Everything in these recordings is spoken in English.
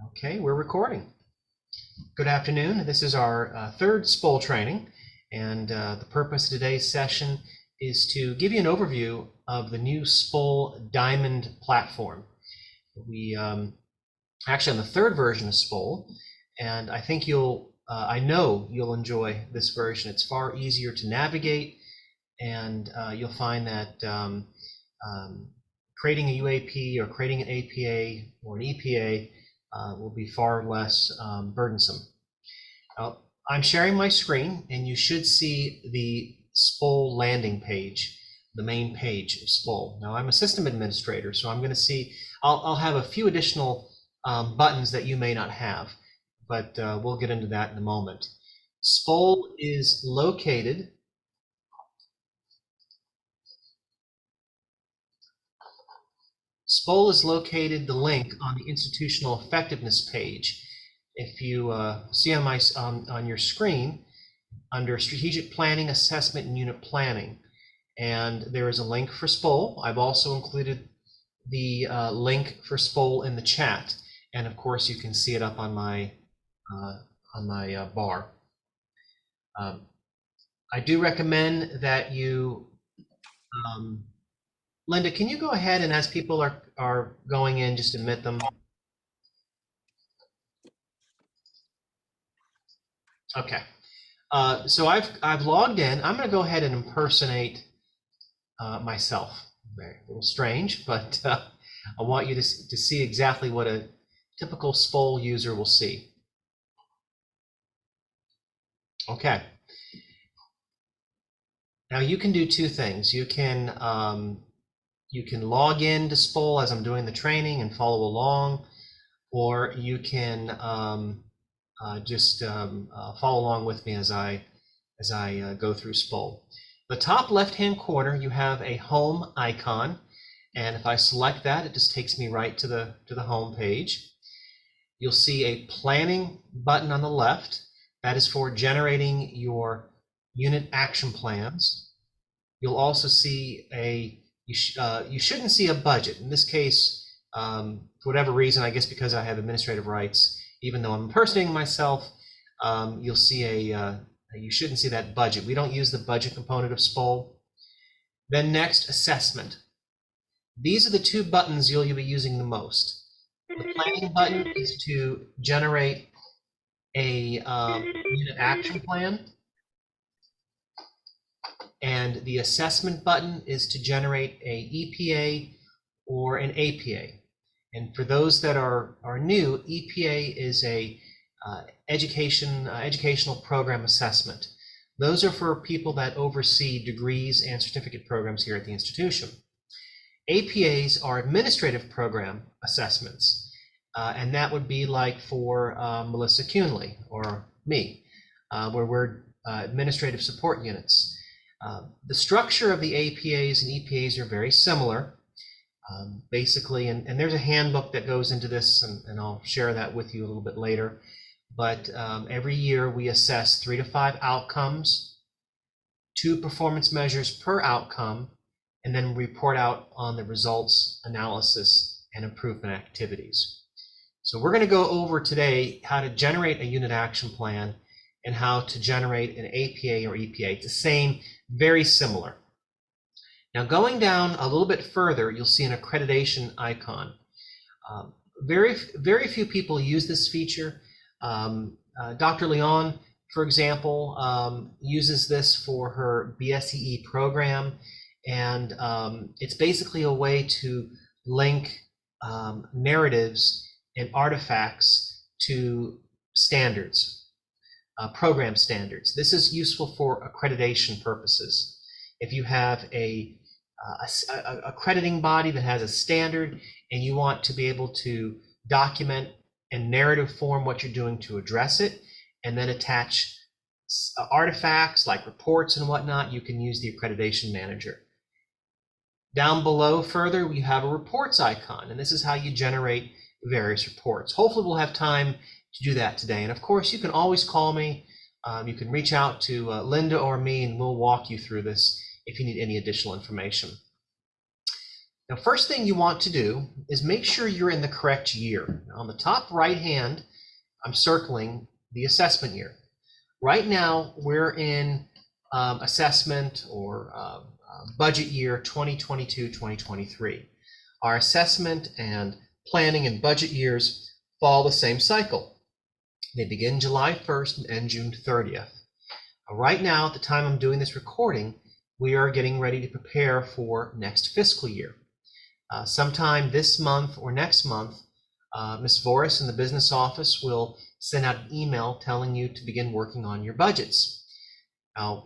Okay, we're recording. Good afternoon. This is our third SPOL training, and the purpose of today's session is to give you an overview of the new SPOL Diamond platform. We actually on the third version of SPOL, and I think I know you'll enjoy this version. It's far easier to navigate, and you'll find that creating a UAP or creating an APA or an EPA will be far less burdensome. I'm sharing my screen, and you should see the SPOL landing page, the main page of SPOL. Now, I'm a system administrator, so I'm going to see, I'll have a few additional buttons that you may not have, but we'll get into that in a moment. SPOL is located the link on the institutional effectiveness page. If you see on your screen, under strategic planning, assessment, and unit planning, and there is a link for SPOL. I've also included the link for SPOL in the chat, and of course you can see it up on my bar. I do recommend that you Linda, can you go ahead and as people are going in, just admit them? Okay. So I've logged in. I'm going to go ahead and impersonate myself. Very a little strange, but I want you to see exactly what a typical SPOL user will see. Okay. Now you can do two things. You can log in to SPOL as I'm doing the training and follow along, or you can just follow along with me as I go through SPOL. The top left-hand corner, you have a home icon, and if I select that, it just takes me right to the home page. You'll see a planning button on the left. That is for generating your unit action plans. You'll also see you shouldn't see a budget. In this case, for whatever reason, I guess because I have administrative rights, even though I'm impersonating myself, you'll see you shouldn't see that budget. We don't use the budget component of SPOL. Then next, assessment. These are the two buttons you'll be using the most. The planning button is to generate a unit action plan, and the assessment button is to generate a EPA or an APA. And for those that are new, EPA is a educational program assessment. Those are for people that oversee degrees and certificate programs here at the institution. APAs are administrative program assessments, and that would be like for Melissa Kuhnley or me, where we're administrative support units. The structure of the APAs and EPAs are very similar. Basically, and there's a handbook that goes into this, and I'll share that with you a little bit later. But every year we assess 3 to 5 outcomes, 2 performance measures per outcome, and then report out on the results, analysis, and improvement activities. So we're going to go over today how to generate a unit action plan and how to generate an APA or EPA. It's the same, very similar. Now going down a little bit further, you'll see an accreditation icon. Very few people use this feature. Dr. Leon, for example, uses this for her BSEE program, and it's basically a way to link narratives and artifacts to standards, program standards. This is useful for accreditation purposes. If you have a accrediting body that has a standard and you want to be able to document and narrative form what you're doing to address it, and then attach artifacts like reports and whatnot, you can use the accreditation manager. Down below further, we have a reports icon, and this is how you generate various reports. Hopefully we'll have time to do that today. And of course, you can always call me. You can reach out to Linda or me, and we'll walk you through this if you need any additional information. Now, first thing you want to do is make sure you're in the correct year. Now, on the top right hand, I'm circling the assessment year. Right now, we're in assessment or budget year 2022-2023. Our assessment and planning and budget years follow the same cycle. They begin July 1st and end June 30th. Right now, at the time I'm doing this recording, we are getting ready to prepare for next fiscal year. Sometime this month or next month, Ms. Voris in the business office will send out an email telling you to begin working on your budgets. Now,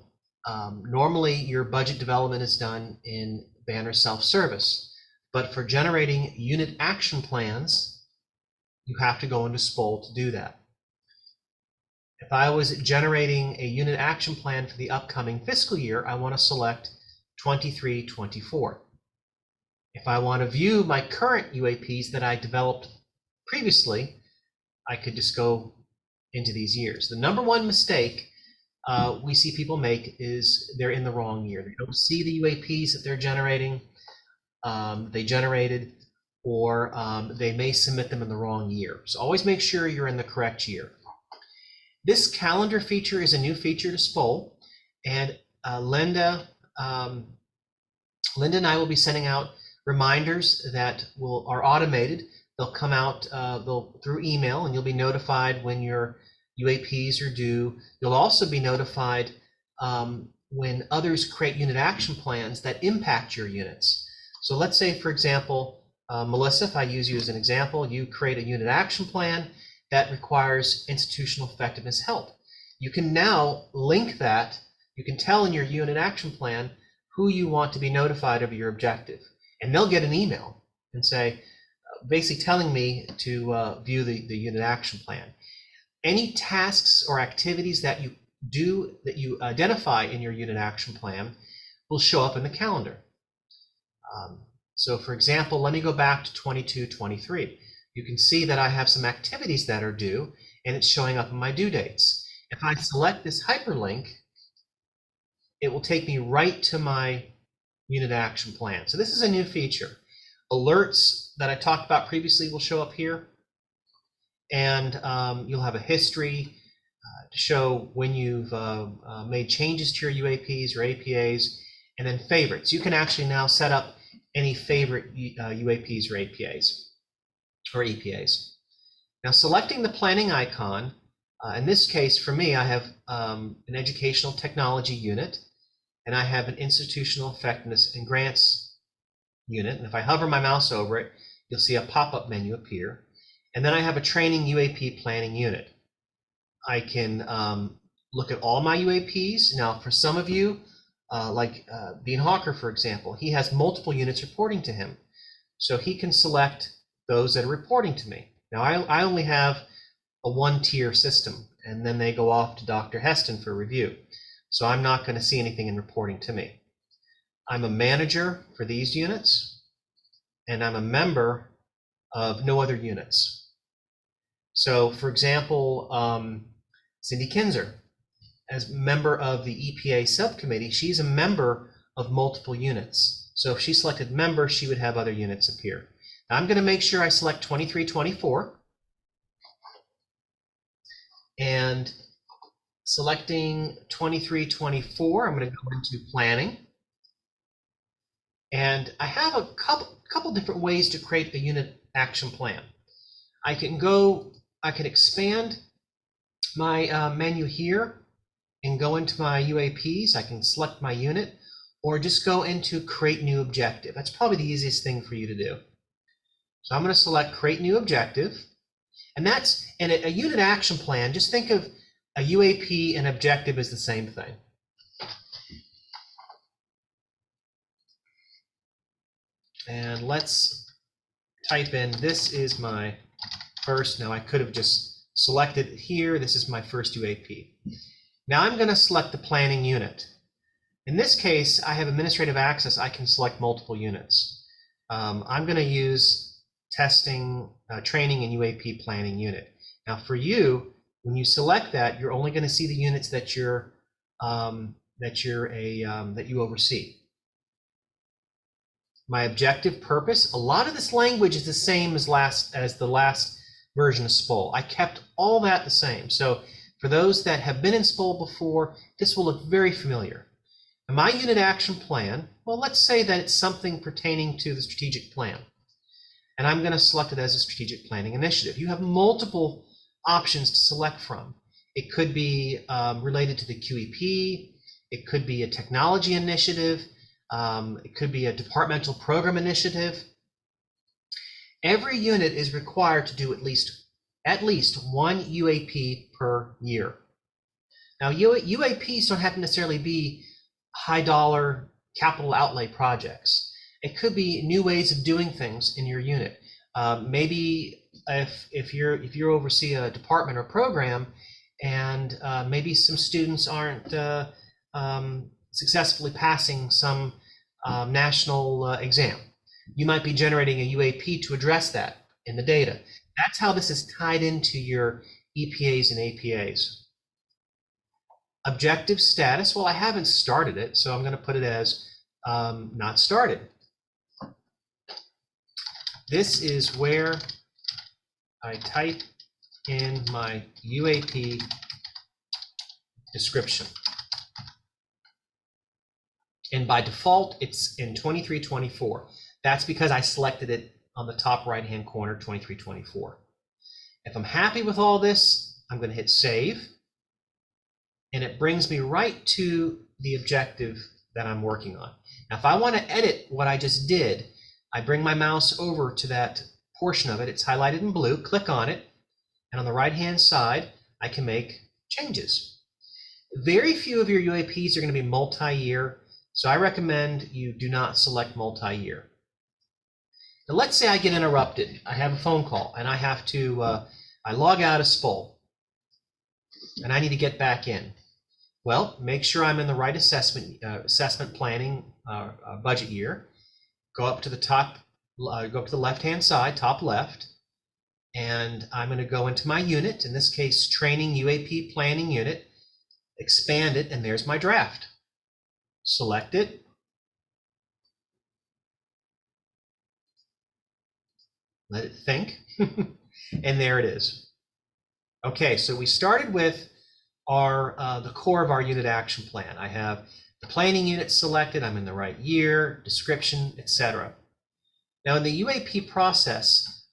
normally your budget development is done in Banner self-service, but for generating unit action plans, you have to go into SPOL to do that. If I was generating a unit action plan for the upcoming fiscal year, I want to select 23-24. If I want to view my current UAPs that I developed previously, I could just go into these years. The number one mistake we see people make is they're in the wrong year. They don't see the UAPs that they're generating, they generated, or they may submit them in the wrong year. So always make sure you're in the correct year. This calendar feature is a new feature to SPOL, and Linda and I will be sending out reminders that are automated. They'll come out through email, and you'll be notified when your UAPs are due. You'll also be notified when others create unit action plans that impact your units. So let's say, for example, Melissa, if I use you as an example, you create a unit action plan that requires institutional effectiveness help. You can now link that. You can tell in your unit action plan who you want to be notified of your objective. And they'll get an email and say, basically telling me to view the unit action plan. Any tasks or activities that you do, that you identify in your unit action plan, will show up in the calendar. So for example, let me go back to 22-23. You can see that I have some activities that are due, and it's showing up in my due dates. If I select this hyperlink, it will take me right to my unit action plan. So this is a new feature. Alerts that I talked about previously will show up here, and you'll have a history to show when you've made changes to your UAPs or APAs, and then favorites. You can actually now set up any favorite UAPs or APAs or EPAs. Now, selecting the planning icon, in this case for me, I have an educational technology unit, and I have an institutional effectiveness and grants unit. And if I hover my mouse over it, you'll see a pop-up menu appear. And then I have a training UAP planning unit. I can look at all my UAPs. Now, for some of you, like Dean Hawker, for example, he has multiple units reporting to him. So he can select those that are reporting to me. Now, I only have a one-tier system, and then they go off to Dr. Heston for review. So I'm not going to see anything in reporting to me. I'm a manager for these units, and I'm a member of no other units. So for example, Cindy Kinzer, as member of the EPA subcommittee, she's a member of multiple units. So if she selected member, she would have other units appear. Now I'm going to make sure I select 23-24, and selecting 23-24, I'm going to go into planning. And I have a couple different ways to create a unit action plan. I can expand my menu here and go into my UAPs. I can select my unit, or just go into create new objective. That's probably the easiest thing for you to do. So I'm going to select create new objective, and a unit action plan. Just think of a UAP and objective as the same thing. And let's type in, this is my first. Now I could have just selected here. This is my first UAP. Now I'm going to select the planning unit. In this case, I have administrative access. I can select multiple units. I'm going to use testing, training, and UAP planning unit. Now for you, when you select that, you're only going to see the units that you oversee. my objective purpose. A lot of this language is the same as the last version of SPOL. I kept all that the same. So for those that have been in SPOL before, this will look very familiar. And my unit action plan, well, let's say that it's something pertaining to the strategic plan. And I'm going to select it as a strategic planning initiative. You have multiple options to select from. It could be related to the QEP. It could be a technology initiative. It could be a departmental program initiative. Every unit is required to do at least one UAP per year. Now, UAPs don't have to necessarily be high dollar capital outlay projects. It could be new ways of doing things in your unit. Maybe if you oversee a department or program, and maybe some students aren't successfully passing some national exam, you might be generating a UAP to address that in the data. That's how this is tied into your EPAs and APAs. Objective status, well, I haven't started it, so I'm going to put it as not started. This is where I type in my UAP description. And by default, it's in 2324. That's because I selected it on the top right-hand corner, 2324. If I'm happy with all this, I'm going to hit save. And it brings me right to the objective that I'm working on. Now, if I want to edit what I just did, I bring my mouse over to that portion of it. It's highlighted in blue. Click on it. And on the right-hand side, I can make changes. Very few of your UAPs are going to be multi-year, so I recommend you do not select multi-year. Now, let's say I get interrupted. I have a phone call, and I have to, I log out of SPOL, and I need to get back in. Well, make sure I'm in the right assessment planning budget year. Go up to the top, go up to the left-hand side, top left, and I'm going to go into my unit, in this case, training UAP planning unit, expand it, and there's my draft. Select it. Let it think, and there it is. Okay, so we started with our the core of our unit action plan. I have the planning unit selected, I'm in the right year, description, etc. Now in the UAP process,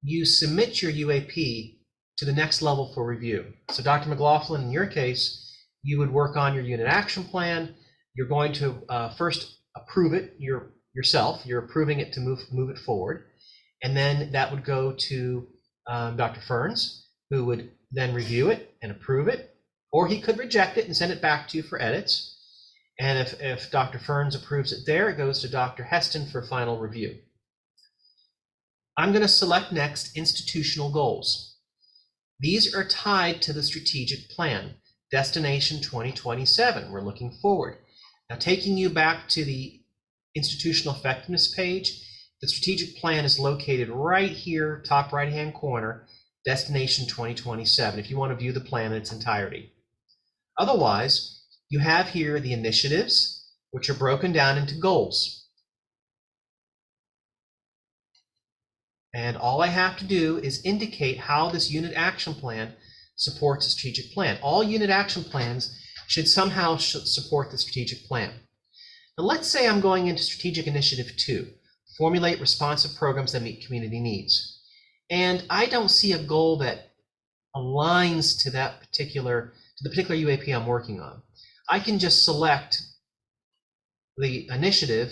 you submit your UAP to the next level for review. So Dr. McLaughlin, in your case, you would work on your unit action plan. You're going to first approve it yourself. You're approving it to move it forward. And then that would go to Dr. Ferns, who would then review it and approve it, or he could reject it and send it back to you for edits. And if Dr. Ferns approves it there, it goes to Dr. Heston for final review. I'm going to select next institutional goals. These are tied to the strategic plan, Destination 2027. We're looking forward. Now, taking you back to the institutional effectiveness page, the strategic plan is located right here, top right-hand corner, Destination 2027, if you want to view the plan in its entirety. Otherwise, you have here the initiatives, which are broken down into goals. And all I have to do is indicate how this unit action plan supports a strategic plan. All unit action plans should somehow support the strategic plan. Now, let's say I'm going into Strategic Initiative 2, formulate responsive programs that meet community needs. And I don't see a goal that aligns to the particular UAP I'm working on. I can just select the initiative,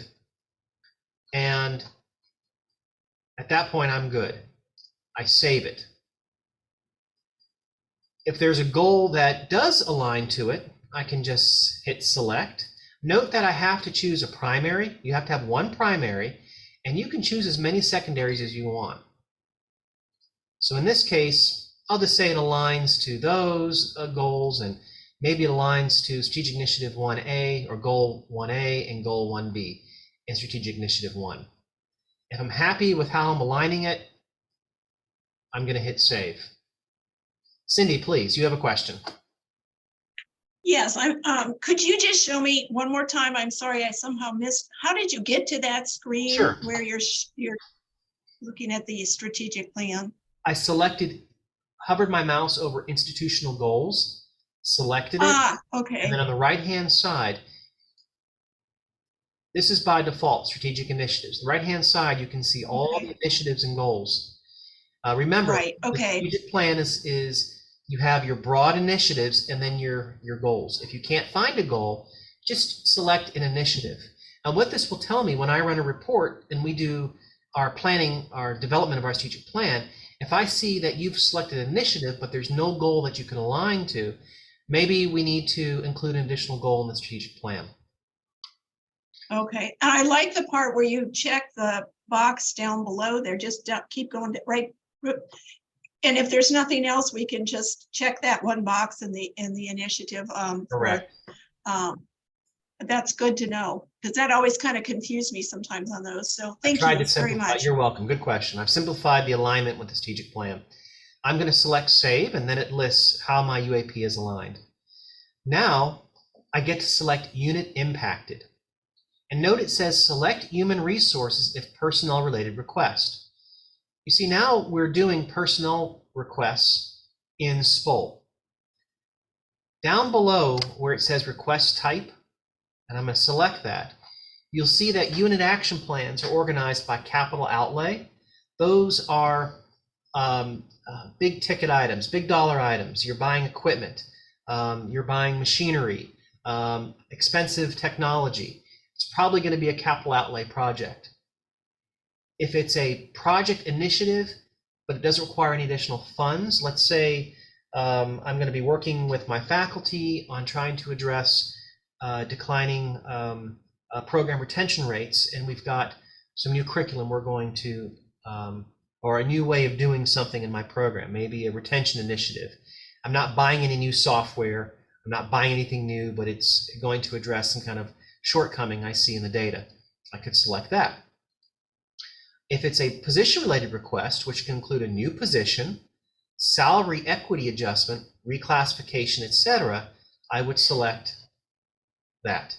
and at that point, I'm good. I save it. If there's a goal that does align to it, I can just hit select. Note that I have to choose a primary. You have to have one primary, and you can choose as many secondaries as you want. So in this case, I'll just say it aligns to those goals, and maybe it aligns to Strategic Initiative 1A or Goal 1A and Goal 1B in Strategic Initiative 1. If I'm happy with how I'm aligning it, I'm going to hit save. Cindy, please, you have a question. Yes, could you just show me one more time? I'm sorry, I somehow missed. How did you get to that screen Sure. where you're looking at the strategic plan? I hovered my mouse over institutional goals, selected it, Ah, and okay, then on the right-hand side, this is by default, strategic initiatives. The right-hand side, you can see all okay, the initiatives and goals. Remember, right, the okay, strategic plan is you have your broad initiatives and then your goals. If you can't find a goal, just select an initiative. Now, what this will tell me when I run a report and we do our planning, our development of our strategic plan, if I see that you've selected an initiative, but there's no goal that you can align to, maybe we need to include an additional goal in the strategic plan. okay. And I like the part where you check the box down below there, just keep going right. And if there's nothing else, we can just check that one box in the initiative. Correct. That's good to know, because that always kind of confused me sometimes on those. So I've thank tried you to very simplify. much. You're welcome. Good question. I've simplified the alignment with the strategic plan. I'm going to select save, and then it lists how my UAP is aligned. Now I get to select unit impacted. And note it says select human resources if personnel related request. You see, now we're doing personnel requests in SPOL. Down below where it says request type, and I'm going to select that, you'll see that unit action plans are organized by capital outlay. Those are big ticket items, big dollar items. You're buying equipment, you're buying machinery, expensive technology. It's probably going to be a capital outlay project. If it's a project initiative, but it doesn't require any additional funds, let's say I'm going to be working with my faculty on trying to address declining program retention rates, and we've got some new curriculum we're going to, or a new way of doing something in my program, maybe a retention initiative. I'm not buying any new software, I'm not buying anything new, but it's going to address some kind of shortcoming I see in the data. I could select that. If it's a position-related request, which can include a new position, salary equity adjustment, reclassification, etc., I would select that.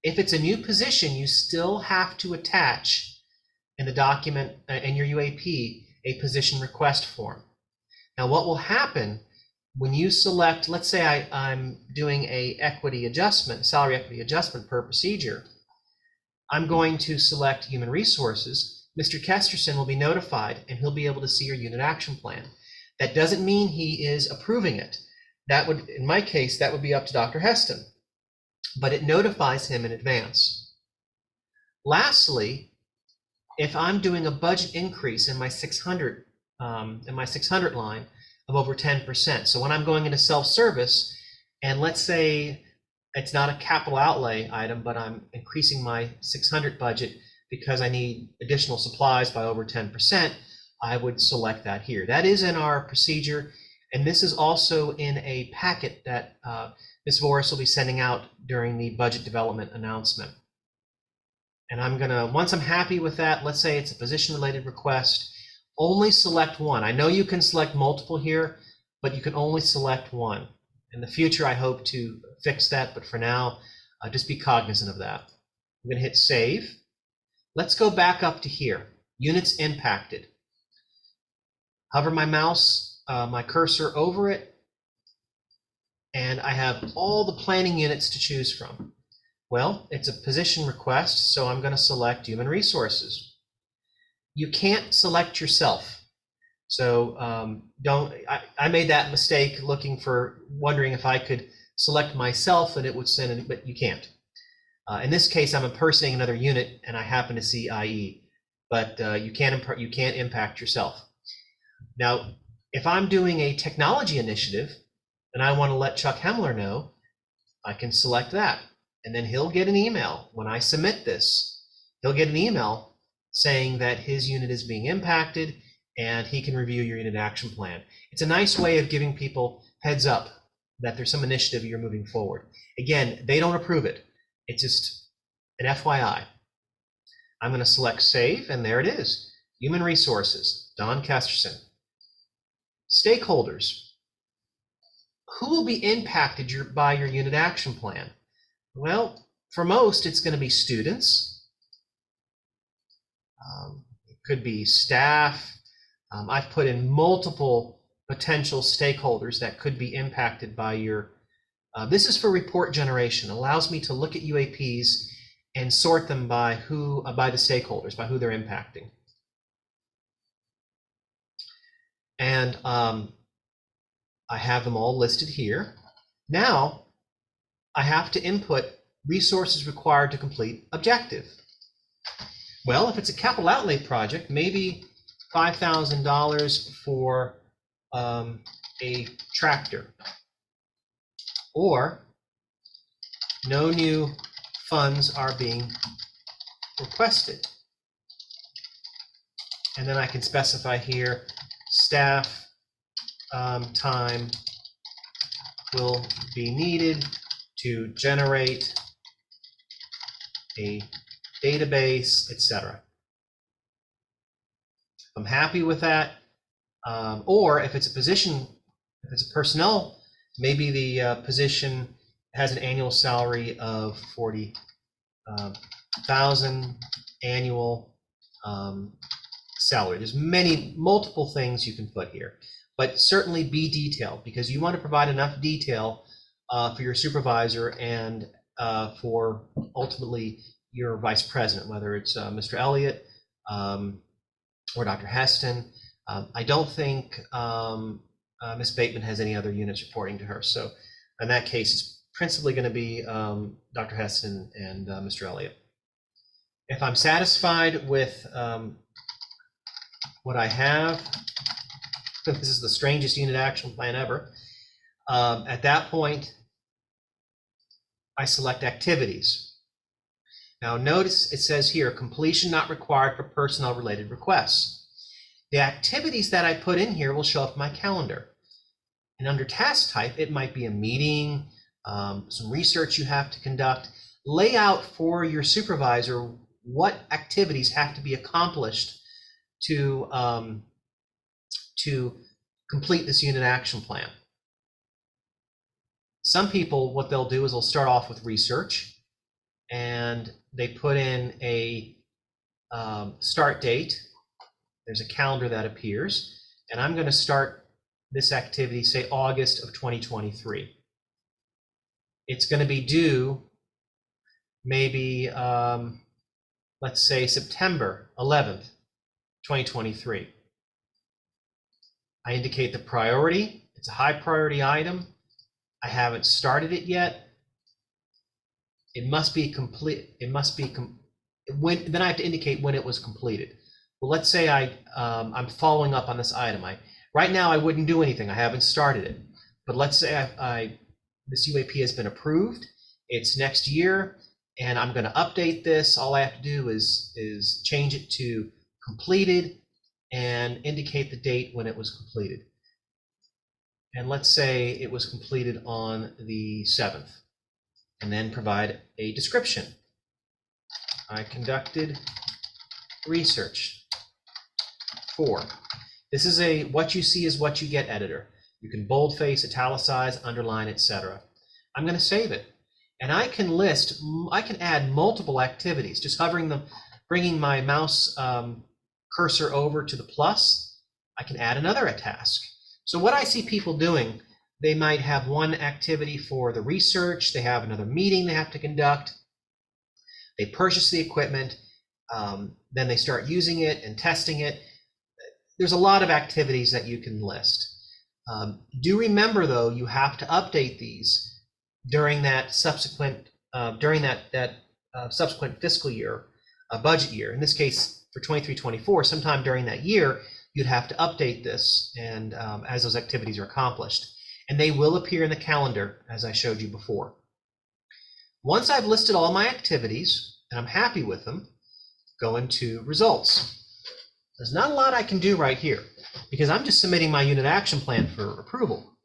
If it's a new position, you still have to attach in the document, in your UAP, a position request form. Now, what will happen when you select, let's say I'm doing a equity adjustment, salary equity adjustment per procedure, I'm going to select human resources. Mr. Kesterson will be notified and he'll be able to see your unit action plan. That doesn't mean he is approving it. That would, in my case, that would be up to Dr. Heston, but it notifies him in advance. Lastly, if I'm doing a budget increase in my 600 line of over 10%, so when I'm going into self-service, and let's say it's not a capital outlay item, but I'm increasing my 600 budget because I need additional supplies by over 10%, I would select that here. That is in our procedure, and this is also in a packet that Ms. Voris will be sending out during the budget development announcement. And I'm gonna, once I'm happy with that, let's say it's a position-related request, only select one. I know you can select multiple here, but you can only select one. In the future, I hope to fix that, but for now, just be cognizant of that. I'm gonna hit save. Let's go back up to here, units impacted. Hover my mouse, my cursor over it, and I have all the planning units to choose from. Well, it's a position request, so I'm going to select human resources. You can't select yourself. So I made that mistake wondering if I could select myself and it would send it, but you can't. In this case, I'm impersonating another unit and I happen to see IE, but you can't impact yourself. Now, if I'm doing a technology initiative and I want to let Chuck Hemler know, I can select that. And then he'll get an email when I submit this. He'll get an email saying that his unit is being impacted and he can review your unit action plan. It's a nice way of giving people heads up that there's some initiative you're moving forward. Again, they don't approve it. It's just an FYI. I'm going to select save, and there it is. Human resources, Don Kesterson. Stakeholders. who will be impacted by your unit action plan? Well, for most, it's going to be students. It could be staff. I've put in multiple potential stakeholders that could be impacted by your, this is for report generation. It allows me to look at UAPs and sort them by by the stakeholders, by who they're impacting. And I have them all listed here. Now, I have to input resources required to complete objective. Well, if it's a capital outlay project, maybe $5,000 for a tractor, or no new funds are being requested. And then I can specify here, staff time will be needed to generate a database, etc. I'm happy with that. Or if it's a position, if it's a personnel, maybe the position has an annual salary of 40,000 annual salary. There's multiple things you can put here, but certainly be detailed, because you want to provide enough detail for your supervisor and for ultimately your vice president, whether it's Mr. Elliott or Dr. Heston. I don't think Ms. Bateman has any other units reporting to her. So in that case, it's principally going to be Dr. Heston and Mr. Elliott. If I'm satisfied with what I have, this is the strangest unit action plan ever. At that point, I select activities. Now notice it says here, completion not required for personnel related requests. The activities that I put in here will show up in my calendar. And under task type, it might be a meeting, some research you have to conduct. Lay out for your supervisor what activities have to be accomplished to complete this unit action plan. Some people, what they'll do is they'll start off with research, and they put in a start date. There's a calendar that appears, and I'm going to start this activity, say August of 2023. It's going to be due maybe, let's say September 11th, 2023. I indicate the priority. It's a high priority item. I haven't started it yet. It must be complete. It must be then I have to indicate when it was completed. Well, let's say I'm following up on this item. Right now I wouldn't do anything. I haven't started it. But let's say this UAP has been approved. It's next year, and I'm going to update this. All I have to do is change it to completed and indicate the date when it was completed. And let's say it was completed on the 7th, and then provide a description. I conducted research for. This is a what you see is what you get editor. You can boldface, italicize, underline, etc. I'm going to save it, and I can add multiple activities. Just bringing my mouse cursor over to the plus, I can add another task. So what I see people doing, they might have one activity for the research, they have another meeting they have to conduct, they purchase the equipment, then they start using it and testing it. There's a lot of activities that you can list. Do remember though, you have to update these during that subsequent subsequent fiscal year, budget year. In this case, for 23-24, sometime during that year, you'd have to update this, and as those activities are accomplished. And they will appear in the calendar, as I showed you before. Once I've listed all my activities, and I'm happy with them, go into results. There's not a lot I can do right here, because I'm just submitting my unit action plan for approval.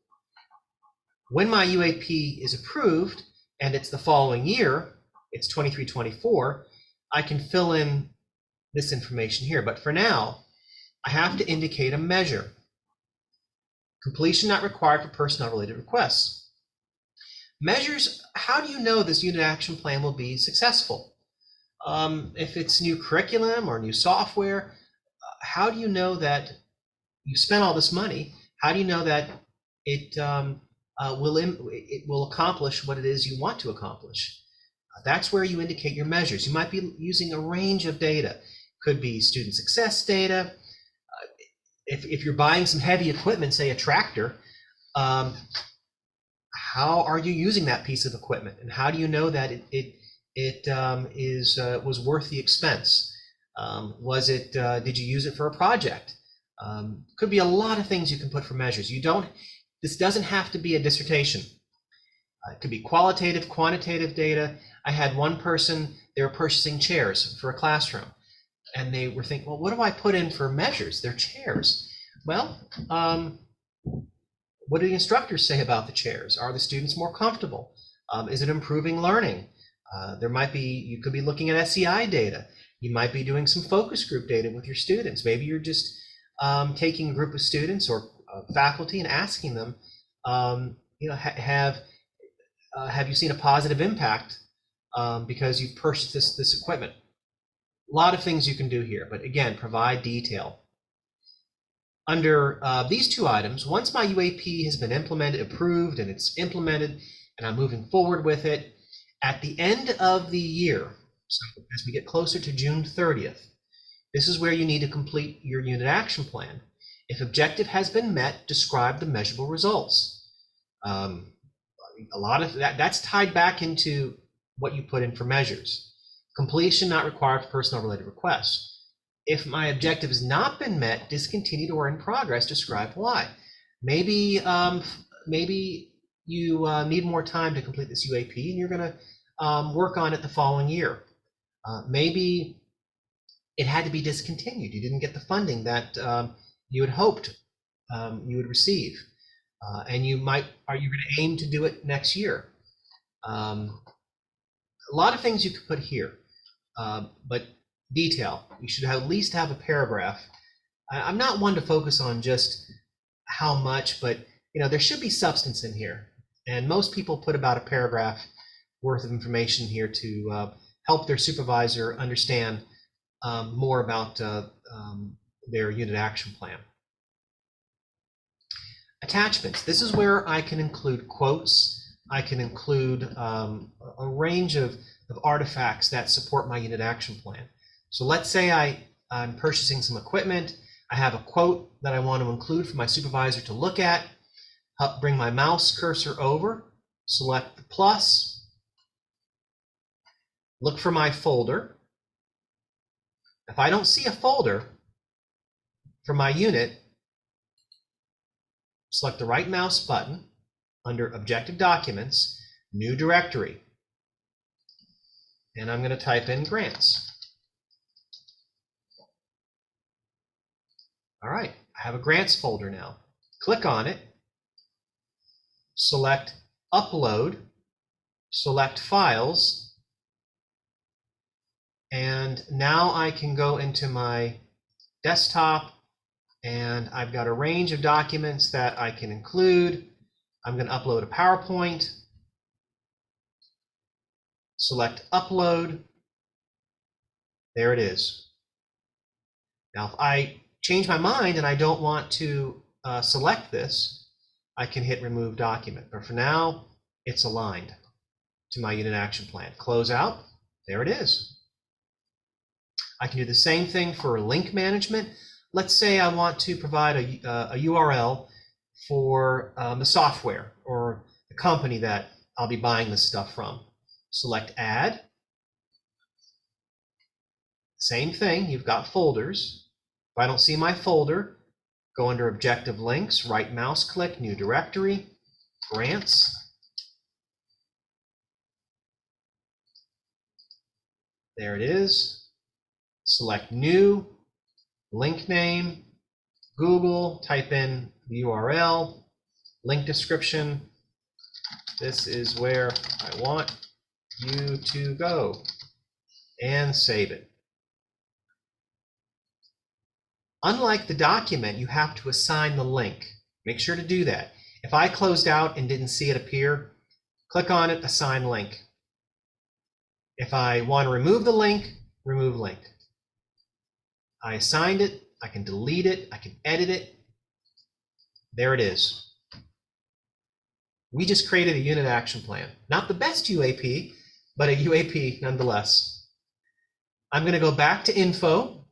When my UAP is approved, and it's the following year, it's 23-24, I can fill in this information here. But for now, I have to indicate a measure. Completion not required for personnel-related requests. Measures, how do you know this unit action plan will be successful? If it's new curriculum or new software, how do you know that you spent all this money? How do you know that it will accomplish what it is you want to accomplish? That's where you indicate your measures. You might be using a range of data. Could be student success data. If you're buying some heavy equipment, say a tractor, how are you using that piece of equipment, and how do you know that it was worth the expense? Did you use it for a project? Could be a lot of things you can put for measures. This doesn't have to be a dissertation. It could be qualitative, quantitative data. I had one person, they were purchasing chairs for a classroom, and they were thinking, well, what do I put in for measures? They're chairs. Well, what do the instructors say about the chairs? Are the students more comfortable? Is it improving learning? You could be looking at SEI data. You might be doing some focus group data with your students. Maybe you're just taking a group of students or faculty and asking them, have you seen a positive impact because you've purchased this equipment? A lot of things you can do here, but again, provide detail. Under these two items, once my UAP has been implemented, approved, and it's implemented, and I'm moving forward with it, at the end of the year, so as we get closer to June 30th, this is where you need to complete your unit action plan. If objective has been met, describe the measurable results. A lot of that's tied back into what you put in for measures. Completion not required for personnel-related requests. If my objective has not been met, discontinued or in progress, describe why. Maybe you need more time to complete this UAP, and you're going to work on it the following year. Maybe it had to be discontinued. You didn't get the funding that you had hoped you would receive, and are you going to aim to do it next year? A lot of things you could put here, but detail. You should at least have a paragraph. I'm not one to focus on just how much, but there should be substance in here. And most people put about a paragraph worth of information here to help their supervisor understand more about their unit action plan. Attachments. This is where I can include quotes. I can include a range of artifacts that support my unit action plan. So let's say I'm purchasing some equipment. I have a quote that I want to include for my supervisor to look at. Bring my mouse cursor over, select the plus, look for my folder. If I don't see a folder for my unit, select the right mouse button under Objective Documents, New Directory, and I'm going to type in grants. All right, I have a grants folder now. Click on it, select Upload, select Files, and now I can go into my desktop, and I've got a range of documents that I can include. I'm going to upload a PowerPoint, select Upload. There it is. Now, if I change my mind and I don't want to select this, I can hit Remove Document. But for now, it's aligned to my unit action plan. Close out. There it is. I can do the same thing for link management. Let's say I want to provide a URL for the software or the company that I'll be buying this stuff from. Select Add. Same thing, you've got folders. If I don't see my folder, go under Objective Links, right mouse click, New Directory, Grants. There it is. Select New, link name, Google, type in the URL, link description. This is where I want you to go, and save it. Unlike the document, you have to assign the link. Make sure to do that. If I closed out and didn't see it appear, click on it, assign link. If I want to remove the link, remove link. I assigned it, I can delete it, I can edit it. There it is. We just created a unit action plan. Not the best UAP, but a UAP nonetheless. I'm going to go back to info,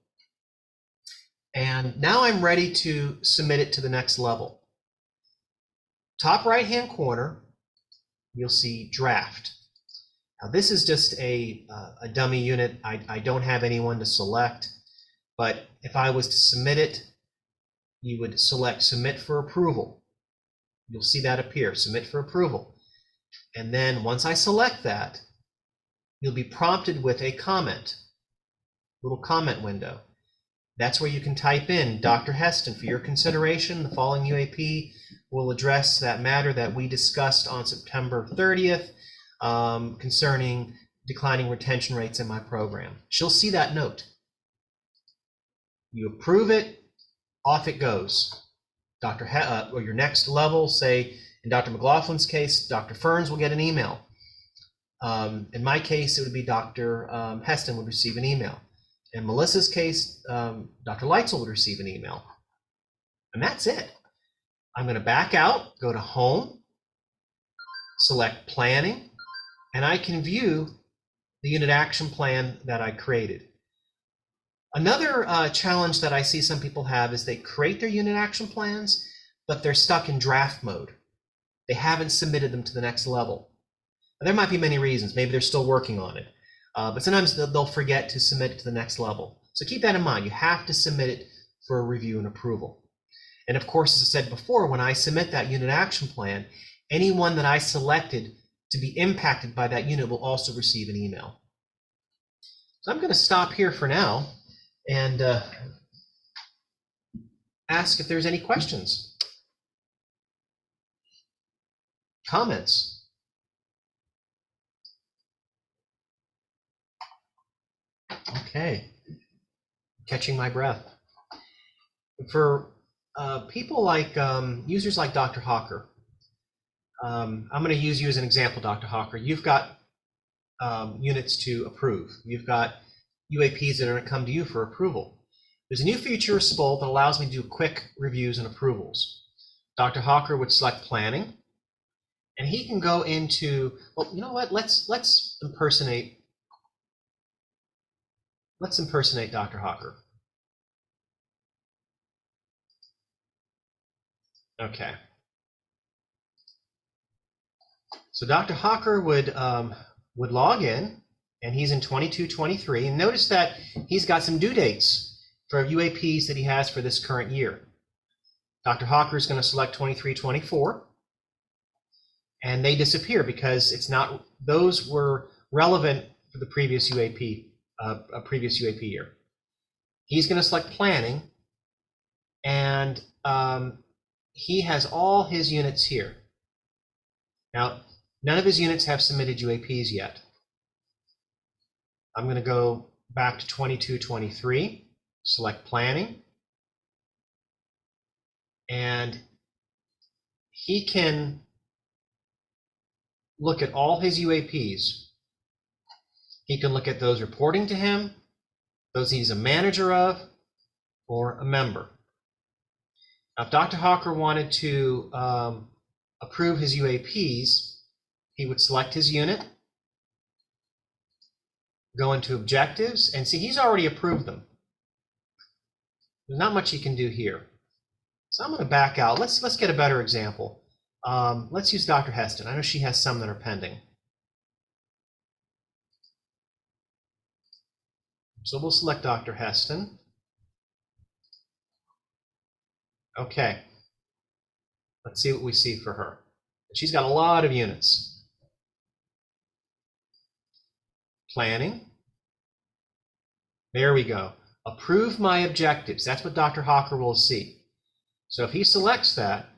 and now I'm ready to submit it to the next level. Top right-hand corner, you'll see draft. Now this is just a dummy unit. I don't have anyone to select, but if I was to submit it, you would select submit for approval. You'll see that appear, submit for approval. And then once I select that, you'll be prompted with a comment, little comment window. That's where you can type in, Dr. Heston, for your consideration, the following UAP will address that matter that we discussed on September 30th concerning declining retention rates in my program. She'll see that note. You approve it, off it goes. Or your next level, say in Dr. McLaughlin's case, Dr. Ferns will get an email. In my case, it would be Dr. Heston would receive an email. In Melissa's case, Dr. Leitzel would receive an email. And that's it. I'm going to back out, go to Home, select Planning, and I can view the unit action plan that I created. Another challenge that I see some people have is they create their unit action plans, but they're stuck in draft mode. They haven't submitted them to the next level. Now, there might be many reasons. Maybe they're still working on it. But sometimes they'll forget to submit it to the next level. So keep that in mind. You have to submit it for review and approval. And of course, as I said before, when I submit that unit action plan, anyone that I selected to be impacted by that unit will also receive an email. So I'm going to stop here for now and ask if there's any questions, comments. Okay, catching my breath. For people like users like Dr. Hawker, I'm going to use you as an example, Dr. Hawker. You've got units to approve. You've got UAPs that are going to come to you for approval. There's a new feature of SPOL that allows me to do quick reviews and approvals. Dr. Hawker would select planning, and he can go into, well, you know what? Let's impersonate Dr. Hawker. Okay. So Dr. Hawker would log in, and he's in 22-23, and notice that he's got some due dates for UAPs that he has for this current year. Dr. Hawker is going to select 23-24, and they disappear because it's not, those were relevant for the previous UAP, previous UAP year. He's going to select planning, and he has all his units here. Now, none of his units have submitted UAPs yet. I'm going to go back to 22-23, select planning, and he can look at all his UAPs. He can look at those reporting to him, those he's a manager of, or a member. Now, if Dr. Hawker wanted to approve his UAPs, he would select his unit, go into objectives, and see he's already approved them. There's not much he can do here. So I'm going to back out. Let's get a better example. Let's use Dr. Heston. I know she has some that are pending. So we'll select Dr. Heston. Okay. Let's see what we see for her. She's got a lot of units. Planning. There we go. Approve my objectives. That's what Dr. Hawker will see. So if he selects that,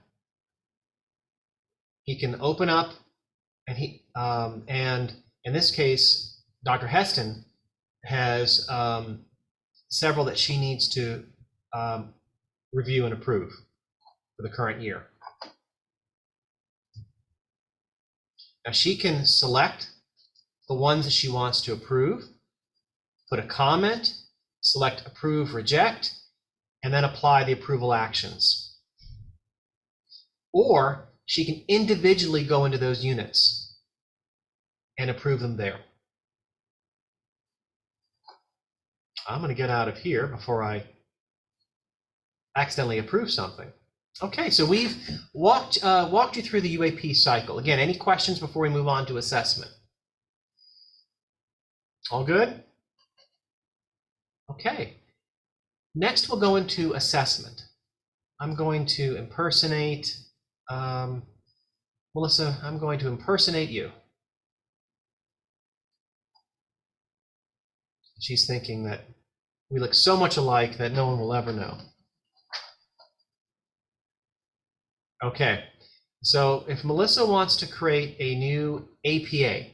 he can open up, and in this case, Dr. Heston has several that she needs to review and approve. for the current year. Now she can select the ones that she wants to approve, put a comment, select approve, reject, and then apply the approval actions. Or she can individually go into those units and approve them there. I'm going to get out of here before I accidentally approve something. Okay, so we've walked you through the UAP cycle. Again, any questions before we move on to assessment? All good? Okay. Next, we'll go into assessment. I'm going to impersonate, Melissa, I'm going to impersonate you. She's thinking that we look so much alike that no one will ever know. Okay, so if Melissa wants to create a new APA,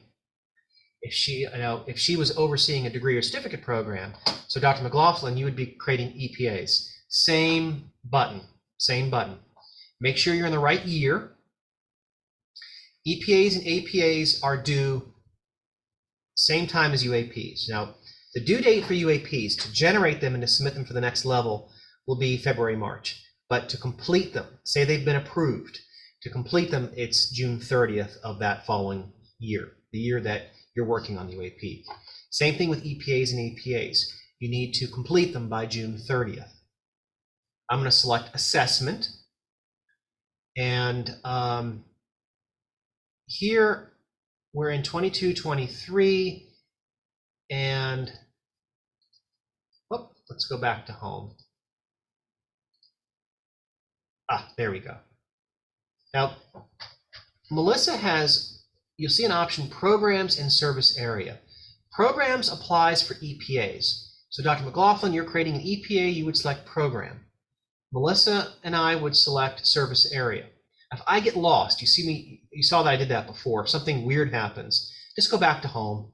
if she was overseeing a degree or certificate program, so Dr. McLaughlin, you would be creating EPAs. Same button, same button. Make sure you're in the right year. EPAs and APAs are due same time as UAPs. Now, the due date for UAPs to generate them and to submit them for the next level will be February, March. But to complete them, say they've been approved, to complete them, it's June 30th of that following year, the year that you're working on the UAP. Same thing with EPAs and APAs. You need to complete them by June 30th. I'm going to select assessment. And here we're in 22-23. And let's go back to home. There we go. Now, Melissa has, you'll see an option, Programs in Service Area. Programs applies for EPAs. So Dr. McLaughlin, you're creating an EPA, you would select Program. Melissa and I would select Service Area. If I get lost, you saw that I did that before. If something weird happens, just go back to home.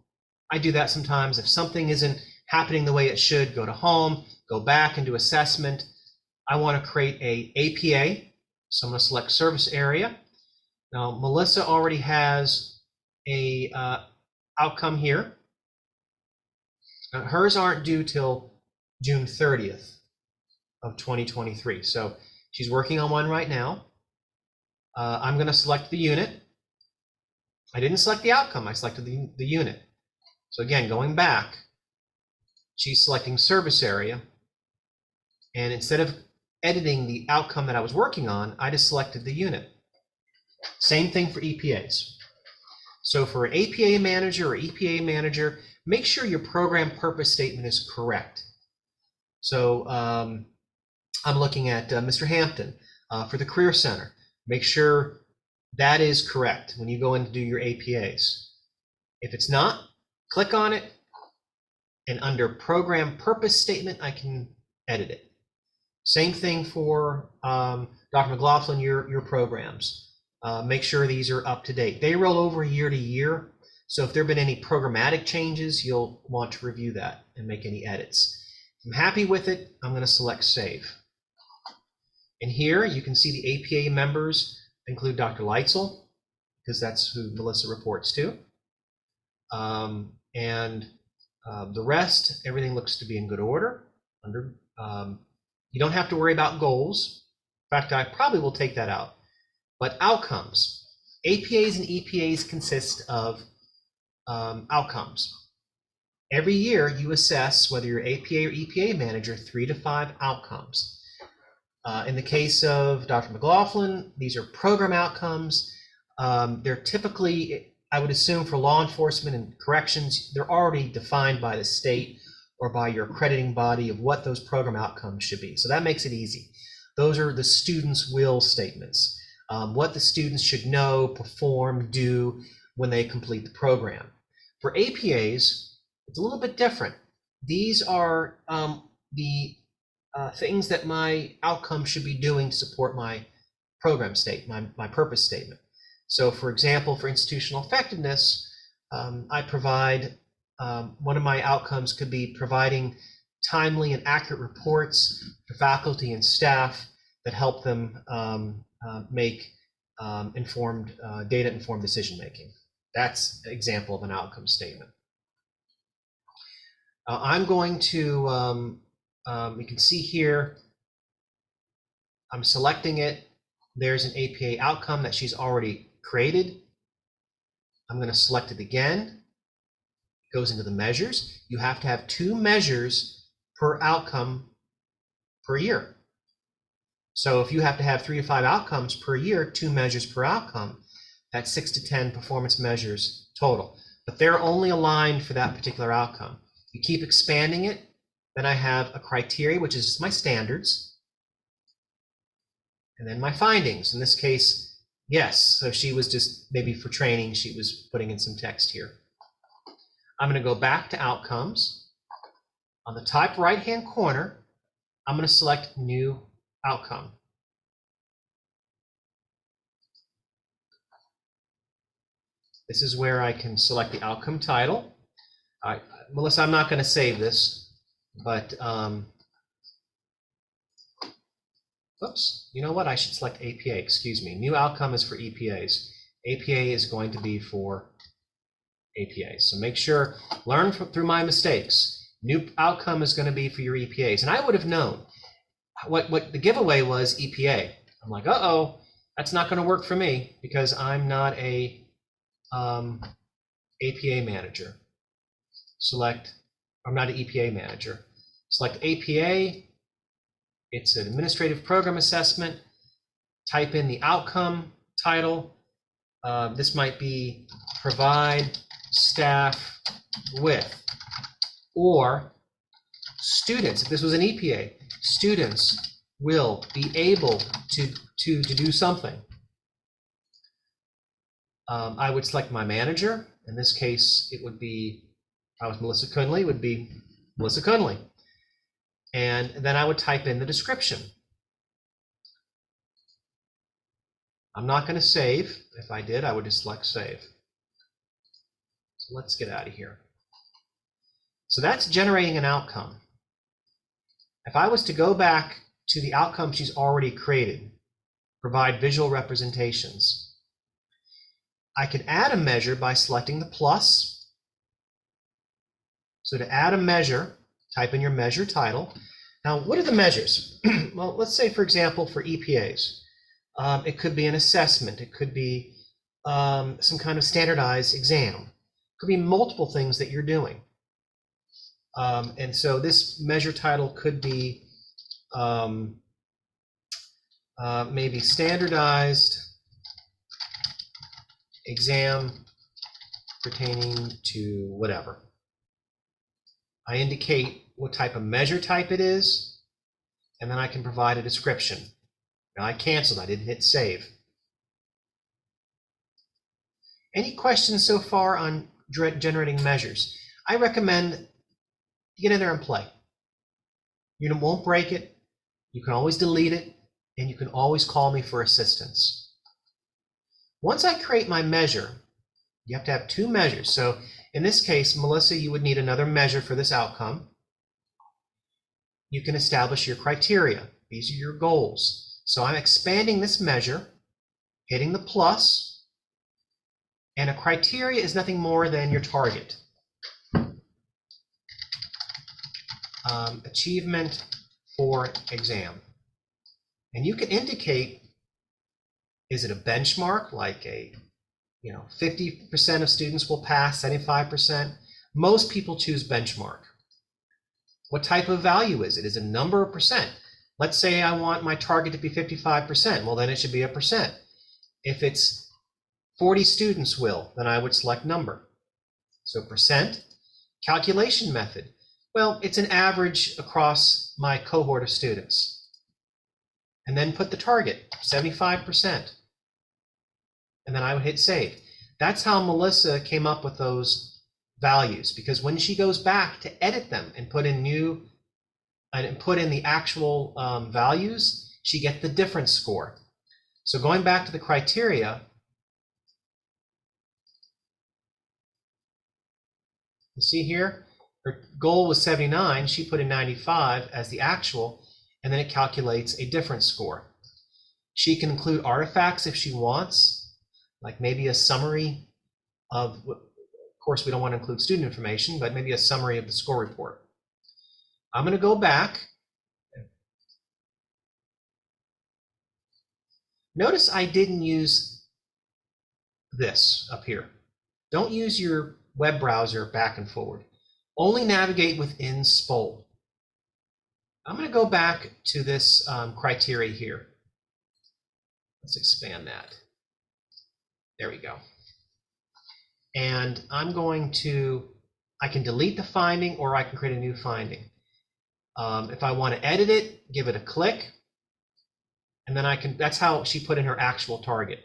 I do that sometimes. If something isn't happening the way it should, go to home, go back and do assessment. I want to create a APA, so I'm going to select Service Area. Now, Melissa already has a outcome here. Now, hers aren't due till June 30th of 2023, so she's working on one right now. I'm going to select the unit. I didn't select the outcome, I selected the unit. So again, going back, she's selecting Service Area, and instead of editing the outcome that I was working on, I just selected the unit. Same thing for EPAs. So for an APA manager or EPA manager, make sure your program purpose statement is correct. So I'm looking at Mr. Hampton for the Career Center. Make sure that is correct when you go in to do your APAs. If it's not, click on it, and under Program Purpose Statement, I can edit it. Same thing for Dr. McLaughlin, your programs. Make sure these are up to date. They roll over year to year, so if there have been any programmatic changes, you'll want to review that and make any edits. If I'm happy with it, I'm going to select Save. And here you can see the APA members include Dr. Leitzel, because that's who Melissa reports to. The rest, everything looks to be in good order. You don't have to worry about goals. In fact, I probably will take that out. But outcomes. APAs and EPAs consist of outcomes. Every year you assess whether you're APA or EPA manager 3 to 5 outcomes. In the case of Dr. McLaughlin, these are program outcomes. They're typically, I would assume, for law enforcement and corrections, they're already defined by the state or by your accrediting body of what those program outcomes should be. So that makes it easy. Those are the students' will statements, what the students should know, perform, do when they complete the program. For APAs, it's a little bit different. These are the things that my outcome should be doing to support my program statement, my purpose statement. So for example, for institutional effectiveness, I provide, one of my outcomes could be providing timely and accurate reports for faculty and staff that help them make data-informed decision-making. That's an example of an outcome statement. I'm going to, you can see here, I'm selecting it. There's an APA outcome that she's already created. I'm going to select it again. It goes into the measures. You have to have 2 measures per outcome per year. So if you have to have 3 to 5 outcomes per year, 2 measures per outcome, that's 6 to 10 performance measures total. But they're only aligned for that particular outcome. You keep expanding it, then I have a criteria, which is just my standards, and then my findings. In this case, yes, so she was just, maybe for training, she was putting in some text here. I'm going to go back to outcomes. On the top right-hand corner, I'm going to select new outcome. This is where I can select the outcome title. Melissa, I'm not going to save this, but oops, you know what? I should select APA, excuse me. New outcome is for EPAs. APA is going to be for APAs. So make sure, learn through my mistakes. New outcome is going to be for your EPAs. And I would have known what the giveaway was EPA. I'm like, uh-oh, that's not going to work for me because I'm not a APA manager. Select, I'm not an EPA manager. Select APA. It's an administrative program assessment. Type in the outcome title. This might be provide staff with, or students. If this was an EPA, students will be able to do something. I would select my manager. In this case, it would be, if I was Melissa Kunle, it would be Melissa Kunle. And then I would type in the description. I'm not going to save. If I did, I would just select save. So let's get out of here. So that's generating an outcome. If I was to go back to the outcome she's already created, provide visual representations, I could add a measure by selecting the plus. So to add a measure, type in your measure title. Now, what are the measures? Well, let's say, for example, for EPAs, it could be an assessment. It could be some kind of standardized exam. It could be multiple things that you're doing. And so this measure title could be maybe standardized exam pertaining to whatever. I indicate what type of measure type it is, and then I can provide a description. Now I canceled, I didn't hit save. Any questions so far on generating measures? I recommend you get in there and play. You won't break it, you can always delete it, and you can always call me for assistance. Once I create my measure, you have to have 2 measures. So in this case, Melissa, you would need another measure for this outcome. You can establish your criteria. These are your goals. So I'm expanding this measure, hitting the plus, and a criteria is nothing more than your target. Achievement for exam. And you can indicate, is it a benchmark, like a 50% of students will pass, 75%. Most people choose benchmark. What type of value is it? Is it a number or percent? Let's say I want my target to be 55%. Well, then it should be a percent. If it's 40 students will, then I would select number. So percent. Calculation method. Well, it's an average across my cohort of students. And then put the target, 75%. And then I would hit save. That's how Melissa came up with those values, because when she goes back to edit them and put in the actual values, she gets the difference score. So going back to the criteria, you see here, her goal was 79, she put in 95 as the actual, and then it calculates a difference score. She can include artifacts if she wants, like maybe a summary of course, we don't want to include student information, but maybe a summary of the score report. I'm going to go back. Notice I didn't use this up here. Don't use your web browser back and forward. Only navigate within SPOL. I'm going to go back to this criteria here. Let's expand that. There we go. And I'm going to, I can delete the finding or I can create a new finding. If I want to edit it, give it a click. And then I can, that's how she put in her actual target.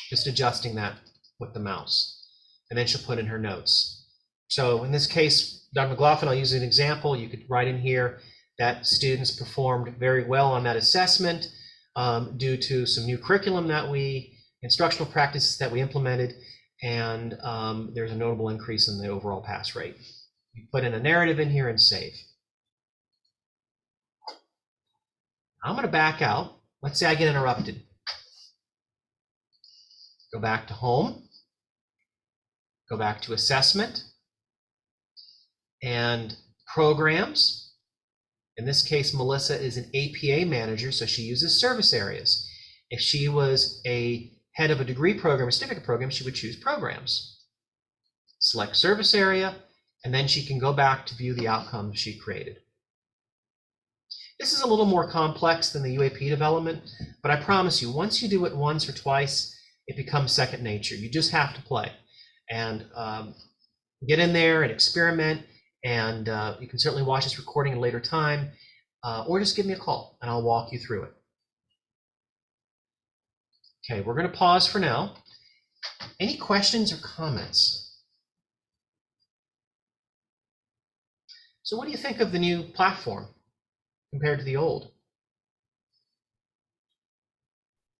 Just adjusting that with the mouse. And then she'll put in her notes. So in this case, Dr. McLaughlin, I'll use an example. You could write in here that students performed very well on that assessment due to some new curriculum that instructional practices that we implemented. And there's a notable increase in the overall pass rate. You put in a narrative in here and save. I'm going to back out. Let's say I get interrupted. Go back to home. Go back to assessment and programs. In this case, Melissa is an APA manager, so she uses service areas. If she was a head of a degree program or certificate program, she would choose programs. Select service area, and then she can go back to view the outcomes she created. This is a little more complex than the UAP development, but I promise you, once you do it once or twice, it becomes second nature. You just have to play and get in there and experiment, and you can certainly watch this recording at a later time, or just give me a call and I'll walk you through it. Okay, we're going to pause for now. Any questions or comments? So what do you think of the new platform compared to the old?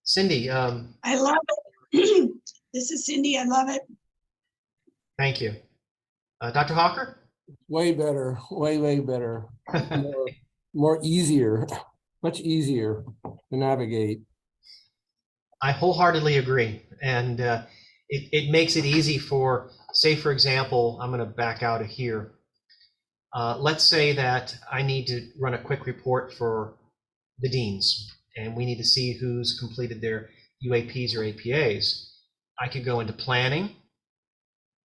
Cindy. I love it. This is Cindy. I love it. Thank you. Dr. Hawker? Way better, way better. More easier, much easier to navigate. I wholeheartedly agree. And it makes it easy for, say, for example, I'm going to back out of here. Let's say that I need to run a quick report for the deans, and we need to see who's completed their UAPs or APAs. I could go into planning,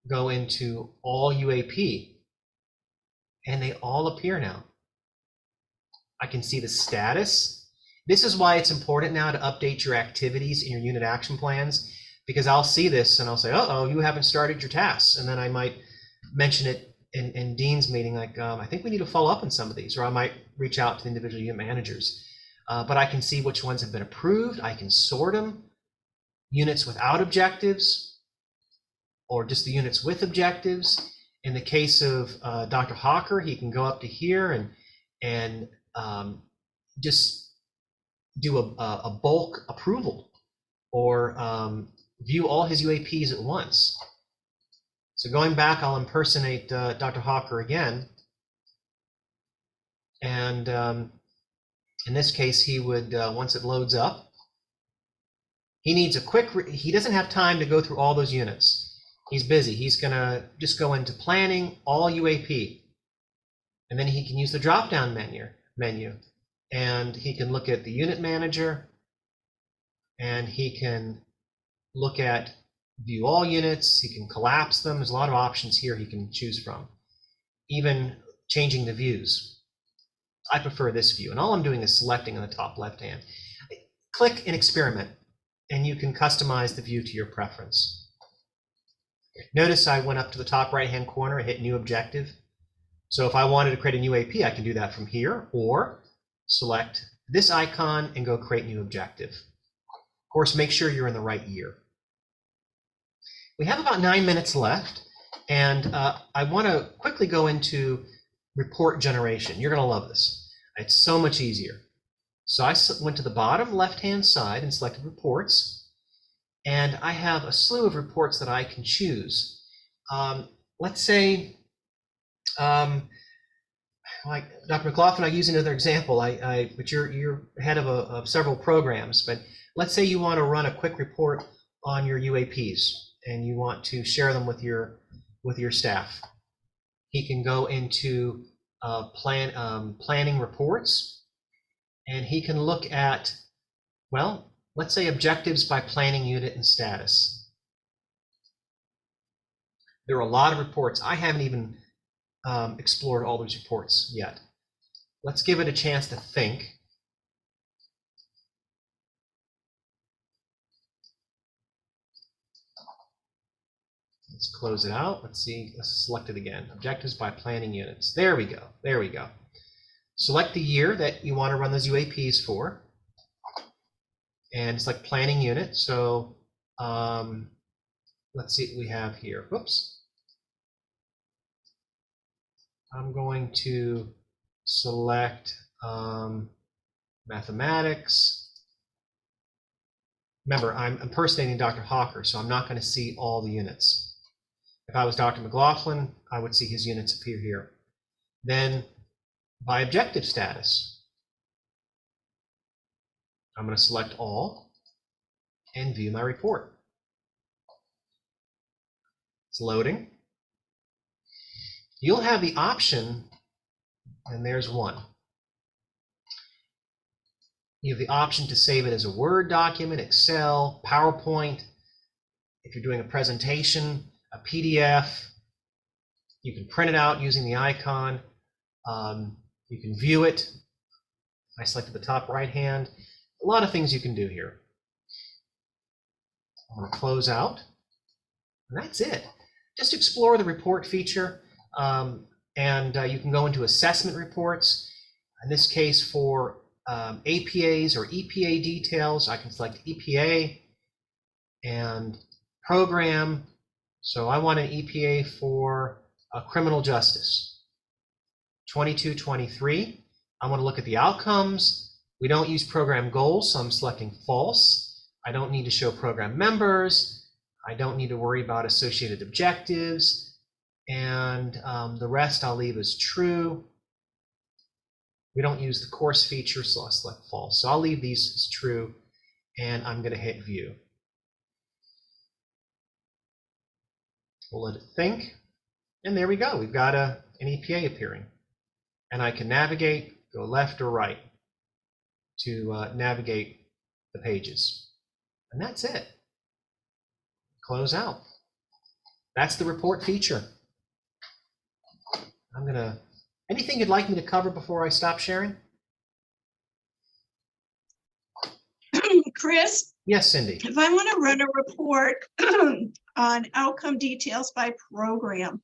go into all UAP, and they all appear now. I can see the status. This is why it's important now to update your activities in your unit action plans, because I'll see this and I'll say, uh-oh, you haven't started your tasks. And then I might mention it in Dean's meeting, like, I think we need to follow up on some of these, or I might reach out to the individual unit managers. But I can see which ones have been approved. I can sort them, units without objectives, or just the units with objectives. In the case of Dr. Hawker, he can go up to here and just do a bulk approval, or view all his UAPs at once. So going back, I'll impersonate Dr. Hawker again. And in this case, he would, once it loads up, he needs a quick, he doesn't have time to go through all those units. He's busy. He's going to just go into planning, all UAP. And then he can use the drop-down menu. And he can look at the unit manager, and he can look at view all units. He can collapse them. There's a lot of options here he can choose from. Even changing the views. I prefer this view, and all I'm doing is selecting on the top left hand. Click and experiment, and you can customize the view to your preference. Notice I went up to the top right hand corner and hit new objective. So if I wanted to create a new AP, I can do that from here, or select this icon and go create new objective. Of course, make sure you're in the right year. We have about 9 minutes left, and I want to quickly go into report generation. You're going to love this. It's so much easier. So I went to the bottom left-hand side and selected reports, and I have a slew of reports that I can choose. Let's say like Dr. McLaughlin, I use another example. But you're head of several programs. But let's say you want to run a quick report on your UAPs and you want to share them with your staff. He can go into planning reports, and he can look at, well, let's say objectives by planning unit and status. There are a lot of reports. I haven't even explored all those reports yet. Let's give it a chance to think. Let's close it out. Let's see. Let's select it again. Objectives by planning units. There we go. There we go. Select the year that you want to run those UAPs for. And select planning unit. So let's see what we have here. Whoops. I'm going to select mathematics. Remember, I'm impersonating Dr. Hawker, so I'm not going to see all the units. If I was Dr. McLaughlin, I would see his units appear here. Then by objective status, I'm going to select all and view my report. It's loading. You'll have the option, and there's one. You have the option to save it as a Word document, Excel, PowerPoint. If you're doing a presentation, a PDF, you can print it out using the icon. You can view it. I selected the top right hand. A lot of things you can do here. I'm going to close out, and that's it. Just explore the report feature, and you can go into assessment reports. In this case, for APAs or EPA details, I can select EPA and program. So I want an EPA for criminal justice. 2223. I want to look at the outcomes. We don't use program goals, so I'm selecting false. I don't need to show program members. I don't need to worry about associated objectives. And the rest I'll leave as true. We don't use the course feature, so I'll select false. So I'll leave these as true, and I'm going to hit view. We'll let it think, and there we go. We've got an EPA appearing. And I can navigate, go left or right to navigate the pages. And that's it. Close out. That's the report feature. Anything you'd like me to cover before I stop sharing? Chris, Yes, Cindy. if I want to run a report on outcome details by program,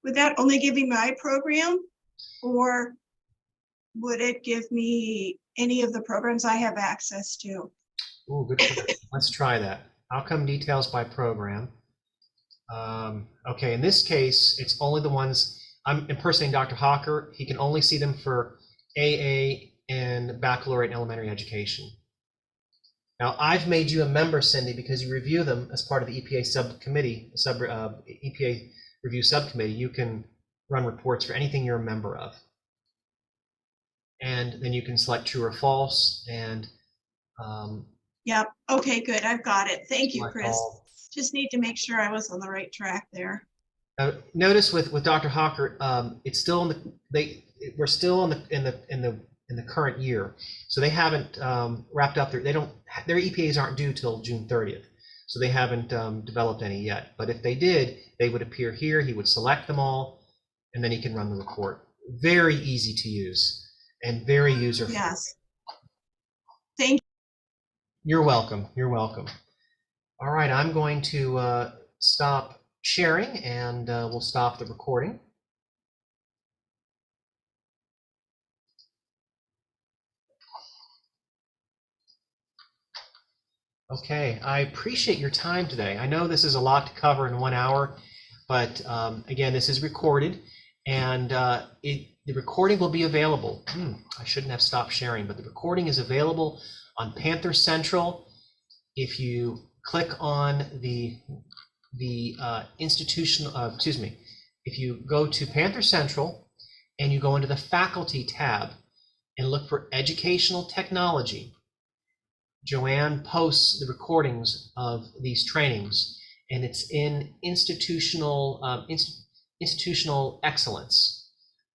would that only give me my program, or would it give me any of the programs I have access to? Oh, good question. Let's try that. Outcome details by program. Okay, in this case, it's only the ones. I'm impersonating Dr. Hawker. He can only see them for AA and baccalaureate in elementary education. Now, I've made you a member, Cindy, because you review them as part of the EPA subcommittee, EPA review subcommittee. You can run reports for anything you're a member of. And then you can select true or false. And Yep. Okay, good. I've got it. Thank you, select Chris. all. Just need to make sure I was on the right track there. Notice with Dr. Hawker, it's still we're still in the current year, so they haven't wrapped up their EPAs aren't due till June 30th, so they haven't developed any yet. But if they did, they would appear here. He would select them all, and then he can run the report. Very easy to use and very user friendly. Yes. Thank you. You're welcome. You're welcome. All right, I'm going to stop sharing, and we'll stop the recording. Okay, I appreciate your time today. I know this is a lot to cover in 1 hour, but again, this is recorded, and the recording will be available. I shouldn't have stopped sharing, but the recording is available on Panther Central. If you click on the institutional, if you go to Panther Central and you go into the faculty tab and look for educational technology, Joanne posts the recordings of these trainings, and it's in institutional institutional excellence.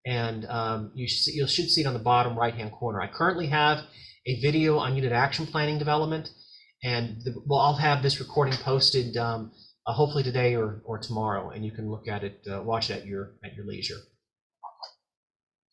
And you should see it on the bottom right-hand corner. I currently have a video on unit action planning development, and I'll have this recording posted hopefully today or tomorrow, and you can look at it, watch it at your leisure.